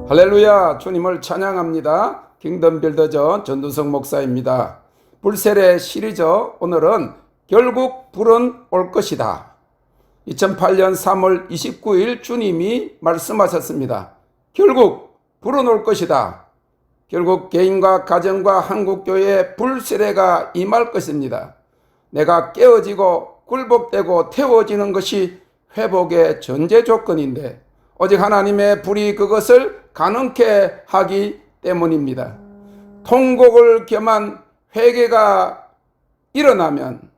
할렐루야, 주님을 찬양합니다. 킹덤 빌더저 전두성 목사입니다. 불세례 시리즈, 오늘은 결국 불은 올 것이다. 2008년 3월 29일 주님이 말씀하셨습니다. 결국 불은 올 것이다. 결국 개인과 가정과 한국교회에 불세례가 임할 것입니다. 내가 깨어지고 굴복되고 태워지는 것이 회복의 전제 조건인데 오직 하나님의 불이 그것을 가능케 하기 때문입니다. 통곡을 겸한 회개가 일어나면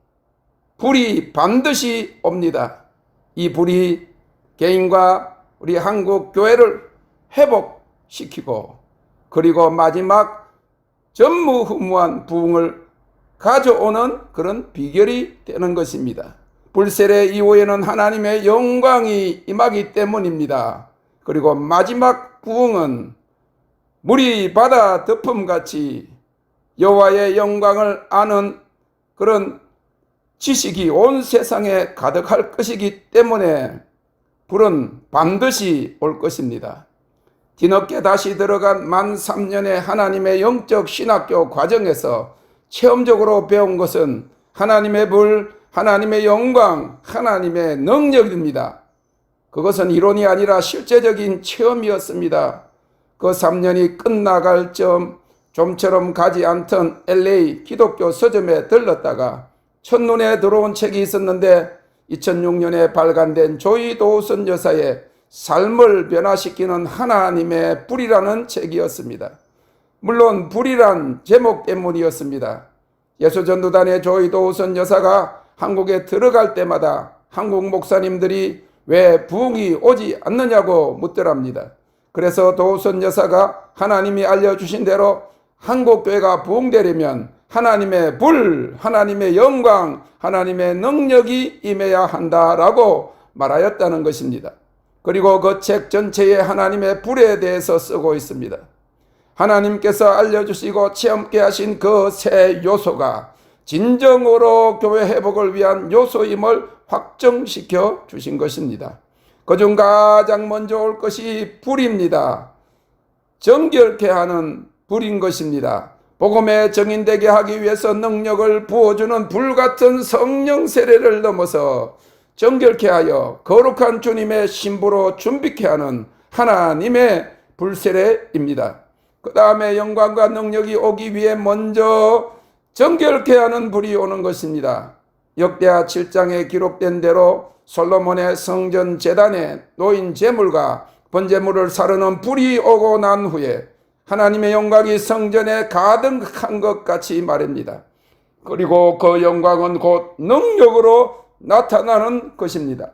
불이 반드시 옵니다. 이 불이 개인과 우리 한국 교회를 회복시키고 그리고 마지막 전무후무한 부흥을 가져오는 그런 비결이 되는 것입니다. 불세례 이후에는 하나님의 영광이 임하기 때문입니다. 그리고 마지막 부흥은 물이 바다 덮음같이 여호와의 영광을 아는 그런 지식이 온 세상에 가득할 것이기 때문에 불은 반드시 올 것입니다. 뒤늦게 다시 들어간 만 3년의 하나님의 영적 신학교 과정에서 체험적으로 배운 것은 하나님의 불, 하나님의 영광, 하나님의 능력입니다. 그것은 이론이 아니라 실제적인 체험이었습니다. 그 3년이 끝나갈 좀처럼 가지 않던 LA 기독교 서점에 들렀다가 첫눈에 들어온 책이 있었는데 2006년에 발간된 조이 도우슨 여사의 삶을 변화시키는 하나님의 불이라는 책이었습니다. 물론 불이란 제목 때문이었습니다. 예수전도단의 조이 도우슨 여사가 한국에 들어갈 때마다 한국 목사님들이 왜 부흥이 오지 않느냐고 묻더랍니다. 그래서 도우슨 여사가 하나님이 알려주신 대로 한국교회가 부흥되려면 하나님의 불, 하나님의 영광, 하나님의 능력이 임해야 한다라고 말하였다는 것입니다. 그리고 그 책 전체에 하나님의 불에 대해서 쓰고 있습니다. 하나님께서 알려주시고 체험케 하신 그 세 요소가 진정으로 교회 회복을 위한 요소임을 확정시켜 주신 것입니다. 그중 가장 먼저 올 것이 불입니다. 정결케 하는 불인 것입니다. 복음에 정인되게 하기 위해서 능력을 부어주는 불같은 성령 세례를 넘어서 정결케 하여 거룩한 주님의 신부로 준비케 하는 하나님의 불세례입니다. 그 다음에 영광과 능력이 오기 위해 먼저 정결케 하는 불이 오는 것입니다. 역대하 7장에 기록된 대로 솔로몬의 성전 제단에 놓인 제물과 번제물을 사르는 불이 오고 난 후에 하나님의 영광이 성전에 가득한 것 같이 말입니다. 그리고 그 영광은 곧 능력으로 나타나는 것입니다.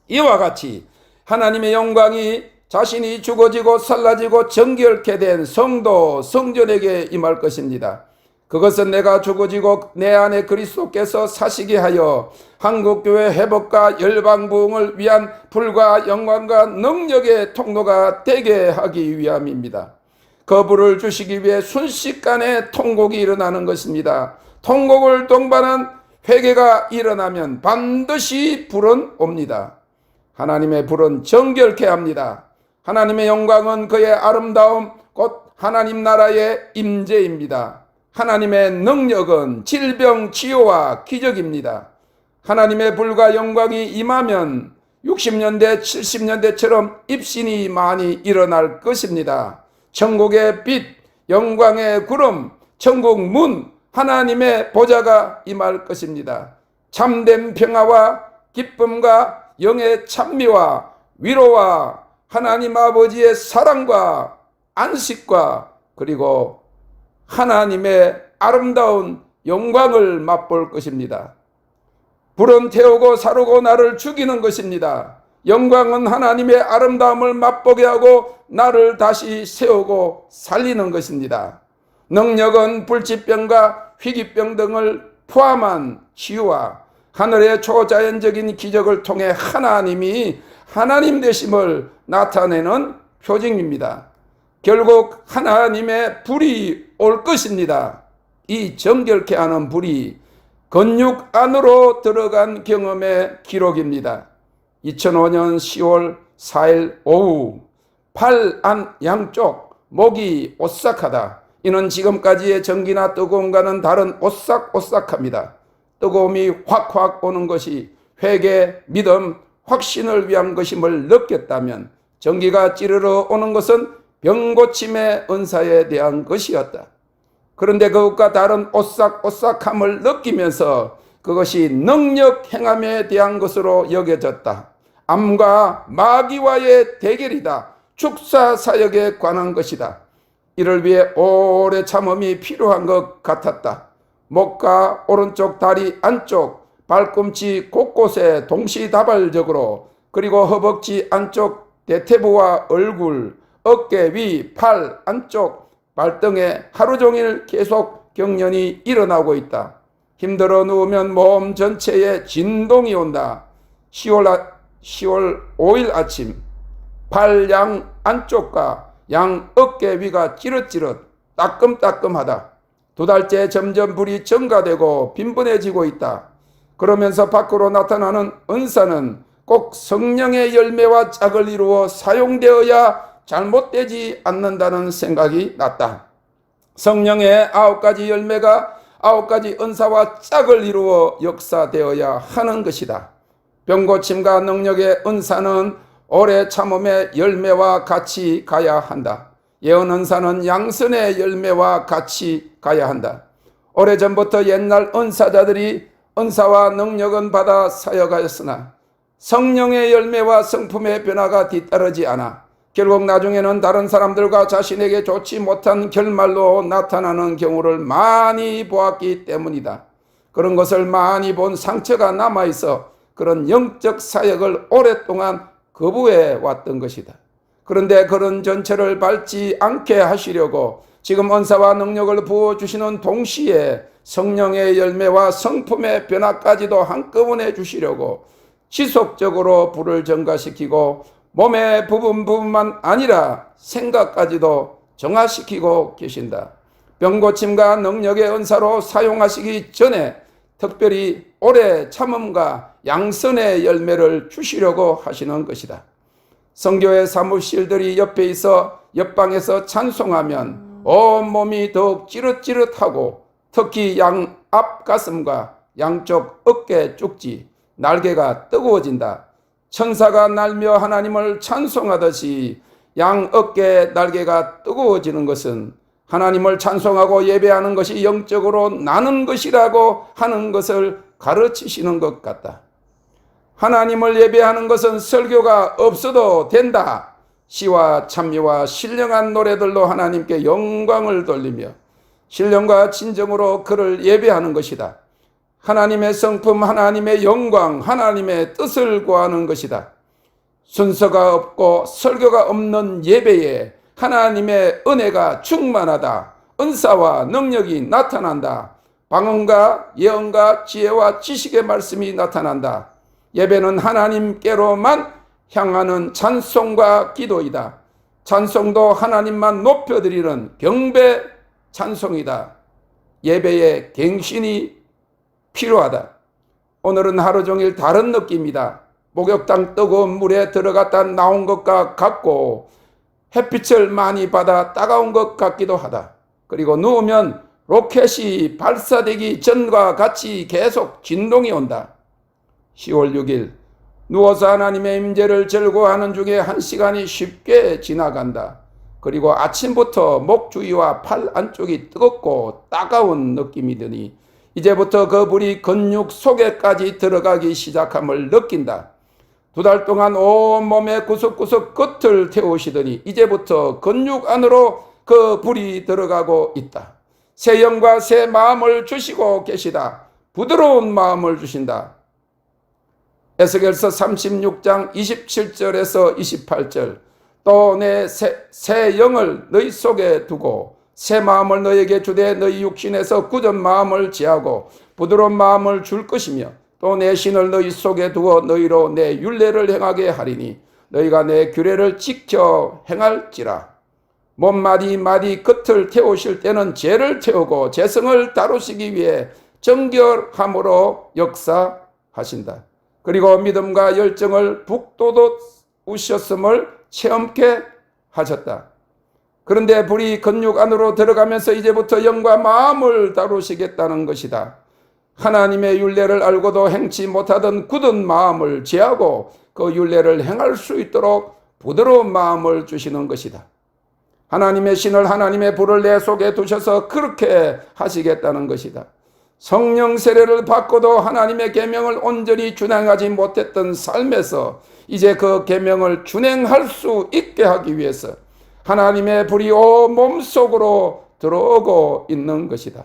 이와 같이 하나님의 영광이 자신이 죽어지고 살라지고 정결케 된 성도 성전에게 임할 것입니다. 그것은 내가 죽어지고 내 안에 그리스도께서 사시게 하여 한국교회 회복과 열방부흥을 위한 불과 영광과 능력의 통로가 되게 하기 위함입니다. 그 불을 주시기 위해 순식간에 통곡이 일어나는 것입니다. 통곡을 동반한 회개가 일어나면 반드시 불은 옵니다. 하나님의 불은 정결케 합니다. 하나님의 영광은 그의 아름다움, 곧 하나님 나라의 임재입니다. 하나님의 능력은 질병 치유와 기적입니다. 하나님의 불과 영광이 임하면 60년대, 70년대처럼 입신이 많이 일어날 것입니다. 천국의 빛, 영광의 구름, 천국 문, 하나님의 보좌가 임할 것입니다. 참된 평화와 기쁨과 영의 찬미와 위로와 하나님 아버지의 사랑과 안식과 그리고 하나님의 아름다운 영광을 맛볼 것입니다. 불은 태우고 사르고 나를 죽이는 것입니다. 영광은 하나님의 아름다움을 맛보게 하고 나를 다시 세우고 살리는 것입니다. 능력은 불치병과 희귀병 등을 포함한 치유와 하늘의 초자연적인 기적을 통해 하나님이 하나님 되심을 나타내는 표징입니다. 결국 하나님의 불이 올 것입니다. 이 정결케 하는 불이 건육 안으로 들어간 경험의 기록입니다. 2005년 10월 4일 오후 팔 안 양쪽 목이 오싹하다. 이는 지금까지의 전기나 뜨거움과는 다른 오싹오싹합니다. 뜨거움이 확확 오는 것이 회개, 믿음, 확신을 위한 것임을 느꼈다면 전기가 찌르러 오는 것은 병고침의 은사에 대한 것이었다. 그런데 그것과 다른 오싹오싹함을 느끼면서 그것이 능력 행함에 대한 것으로 여겨졌다. 암과 마귀와의 대결이다. 축사 사역에 관한 것이다. 이를 위해 오래 참음이 필요한 것 같았다. 목과 오른쪽 다리 안쪽, 발꿈치 곳곳에 동시다발적으로, 그리고 허벅지 안쪽 대퇴부와 얼굴, 어깨 위, 팔 안쪽, 발등에 하루 종일 계속 경련이 일어나고 있다. 힘들어 누우면 몸 전체에 진동이 온다. 10월 5일 아침, 발 양 안쪽과 양 어깨 위가 찌릿찌릿 따끔따끔하다. 2달째 점점 불이 증가되고 빈번해지고 있다. 그러면서 밖으로 나타나는 은사는 꼭 성령의 열매와 짝을 이루어 사용되어야 잘못되지 않는다는 생각이 났다. 성령의 9가지 열매가 9가지 은사와 짝을 이루어 역사되어야 하는 것이다. 병고침과 능력의 은사는 오래 참음의 열매와 같이 가야 한다. 예언 은사는 양선의 열매와 같이 가야 한다. 오래전부터 옛날 은사자들이 은사와 능력은 받아 사역하였으나 성령의 열매와 성품의 변화가 뒤따르지 않아 결국 나중에는 다른 사람들과 자신에게 좋지 못한 결말로 나타나는 경우를 많이 보았기 때문이다. 그런 것을 많이 본 상처가 남아있어 그런 영적 사역을 오랫동안 거부해 왔던 것이다. 그런데 그런 전체를 밟지 않게 하시려고 지금 은사와 능력을 부어주시는 동시에 성령의 열매와 성품의 변화까지도 한꺼번에 주시려고 지속적으로 불을 증가시키고 몸의 부분만 아니라 생각까지도 정화시키고 계신다. 병고침과 능력의 은사로 사용하시기 전에 특별히 오래 참음과 양선의 열매를 주시려고 하시는 것이다. 성교의 사무실들이 옆에 있어 옆방에서 찬송하면 온몸이 더욱 찌릿찌릿하고 특히 양 앞가슴과 양쪽 어깨 쪽지, 날개가 뜨거워진다. 천사가 날며 하나님을 찬송하듯이 양 어깨 날개가 뜨거워지는 것은 하나님을 찬송하고 예배하는 것이 영적으로 나는 것이라고 하는 것을 가르치시는 것 같다. 하나님을 예배하는 것은 설교가 없어도 된다. 시와 찬미와 신령한 노래들로 하나님께 영광을 돌리며 신령과 진정으로 그를 예배하는 것이다. 하나님의 성품, 하나님의 영광, 하나님의 뜻을 구하는 것이다. 순서가 없고 설교가 없는 예배에 하나님의 은혜가 충만하다. 은사와 능력이 나타난다. 방언과 예언과 지혜와 지식의 말씀이 나타난다. 예배는 하나님께로만 향하는 찬송과 기도이다. 찬송도 하나님만 높여드리는 경배 찬송이다. 예배의 갱신이 필요하다. 오늘은 하루 종일 다른 느낌이다. 목욕탕 뜨거운 물에 들어갔다 나온 것과 같고 햇빛을 많이 받아 따가운 것 같기도 하다. 그리고 누우면 로켓이 발사되기 전과 같이 계속 진동이 온다. 10월 6일 누워서 하나님의 임재를 즐거워하는 중에 1시간이 쉽게 지나간다. 그리고 아침부터 목 주위와 팔 안쪽이 뜨겁고 따가운 느낌이 드니 이제부터 그 불이 근육 속에까지 들어가기 시작함을 느낀다. 2달 동안 온몸의 구석구석 끝을 태우시더니 이제부터 근육 안으로 그 불이 들어가고 있다. 새 영과 새 마음을 주시고 계시다. 부드러운 마음을 주신다. 에스겔서 36장 27절에서 28절 또 내 새 영을 너희 속에 두고 새 마음을 너희에게 주되 너희 육신에서 굳은 마음을 제하고 부드러운 마음을 줄 것이며 또 내 신을 너희 속에 두어 너희로 내 율례를 행하게 하리니 너희가 내 규례를 지켜 행할지라. 몸 마디 끝을 태우실 때는 죄를 태우고 죄성을 다루시기 위해 정결함으로 역사하신다. 그리고 믿음과 열정을 북돋우셨음을 체험케 하셨다. 그런데 불이 근육 안으로 들어가면서 이제부터 영과 마음을 다루시겠다는 것이다. 하나님의 율례를 알고도 행치 못하던 굳은 마음을 제하고 그 율례를 행할 수 있도록 부드러운 마음을 주시는 것이다. 하나님의 신을, 하나님의 불을 내 속에 두셔서 그렇게 하시겠다는 것이다. 성령 세례를 받고도 하나님의 계명을 온전히 준행하지 못했던 삶에서 이제 그 계명을 준행할 수 있게 하기 위해서 하나님의 불이 온 몸속으로 들어오고 있는 것이다.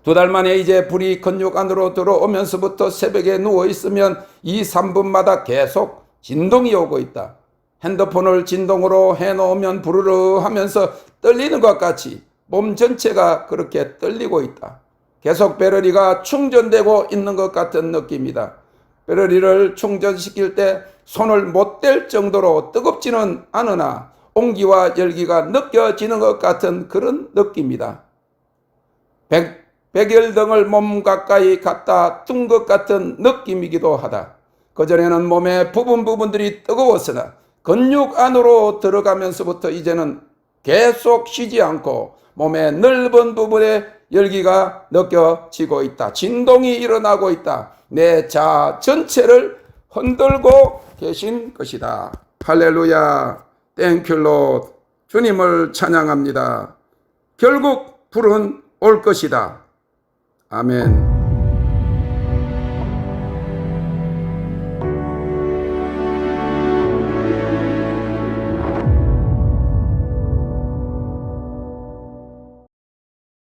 2달 만에 이제 불이 근육 안으로 들어오면서부터 새벽에 누워있으면 2, 3분마다 계속 진동이 오고 있다. 핸드폰을 진동으로 해놓으면 부르르 하면서 떨리는 것 같이 몸 전체가 그렇게 떨리고 있다. 계속 배터리가 충전되고 있는 것 같은 느낌이다. 배터리를 충전시킬 때 손을 못 댈 정도로 뜨겁지는 않으나 온기와 열기가 느껴지는 것 같은 그런 느낌이다. 백열등을 몸 가까이 갖다 둔 것 같은 느낌이기도 하다. 그전에는 몸의 부분들이 뜨거웠으나 근육 안으로 들어가면서부터 이제는 계속 쉬지 않고 몸의 넓은 부분에 열기가 느껴지고 있다. 진동이 일어나고 있다. 내 자아 전체를 흔들고 계신 것이다. 할렐루야. 땡큐 롯. 주님을 찬양합니다. 결국 불은 올 것이다. 아멘.